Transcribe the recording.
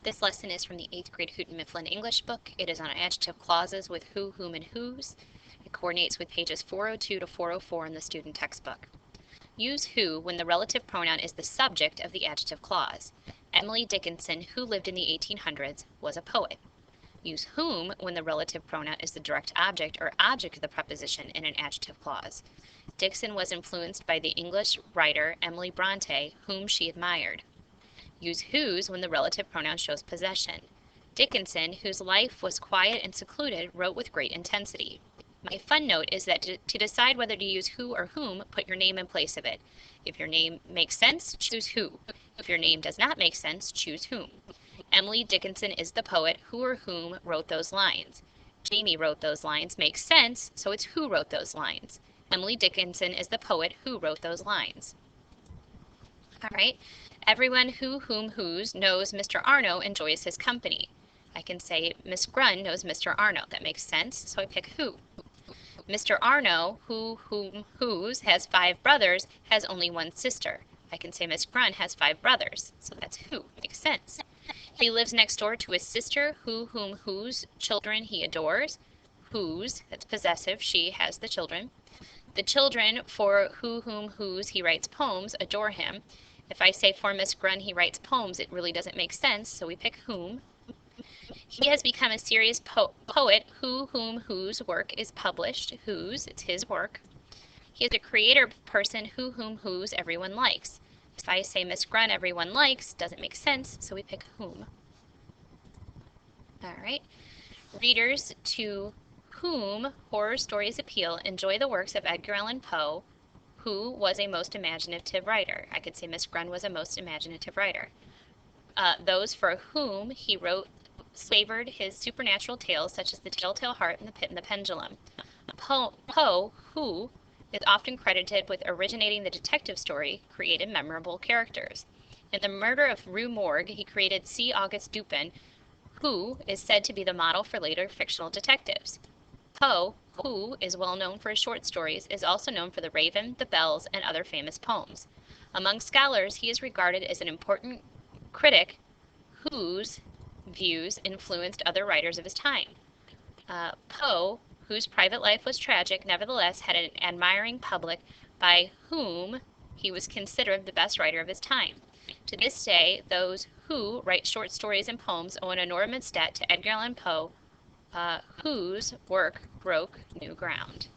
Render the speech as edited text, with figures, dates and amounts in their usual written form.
This lesson is from the 8th grade Houghton Mifflin English book. It is on adjective clauses with who, whom, and whose. It coordinates with pages 402 to 404 in the student textbook. Use who when the relative pronoun is the subject of the adjective clause. Emily Dickinson, who lived in the 1800s, was a poet. Use whom when the relative pronoun is the direct object or object of the preposition in an adjective clause. Dixon was influenced by the English writer Emily Bronte, whom she admired. Use whose when the relative pronoun shows possession. Dickinson, whose life was quiet and secluded, wrote with great intensity. My fun note is that to decide whether to use who or whom, put your name in place of it. If your name makes sense, choose who. If your name does not make sense, choose whom. Emily Dickinson is the poet who or whom wrote those lines. Jamie wrote those lines makes sense, so it's who wrote those lines. Emily Dickinson is the poet who wrote those lines. All right. Everyone who, whom, whose knows Mr. Arno enjoys his company. I can say Miss Grun knows Mr. Arno. That makes sense, so I pick who. Mr. Arno, who, whom, whose, has 5 brothers, has only 1 sister. I can say Miss Grun has 5 brothers, so that's who. Makes sense. He lives next door to his sister, who, whom, whose children he adores. Whose, that's possessive, she has the children. The children for who, whom, whose he writes poems adore him. If I say for Miss Grun he writes poems, it really doesn't make sense, so we pick whom. He has become a serious poet who, whom, whose work is published. Whose, it's his work. He is a creator person who, whom, whose everyone likes. If I say Miss Grun everyone likes, doesn't make sense, so we pick whom. All right. Readers to whom horror stories appeal enjoy the works of Edgar Allan Poe, who was a most imaginative writer. I could say Miss Grun was a most imaginative writer. Those for whom he wrote favored his supernatural tales such as The Telltale Heart and The Pit and the Pendulum. Poe, who is often credited with originating the detective story, created memorable characters. In The Murder of Rue Morgue, he created C. Auguste Dupin, who is said to be the model for later fictional detectives. Poe, who is well known for his short stories, is also known for The Raven, The Bells, and other famous poems. Among scholars, he is regarded as an important critic whose views influenced other writers of his time. Poe, whose private life was tragic, nevertheless had an admiring public by whom he was considered the best writer of his time. To this day, those who write short stories and poems owe an enormous debt to Edgar Allan Poe, whose work broke new ground.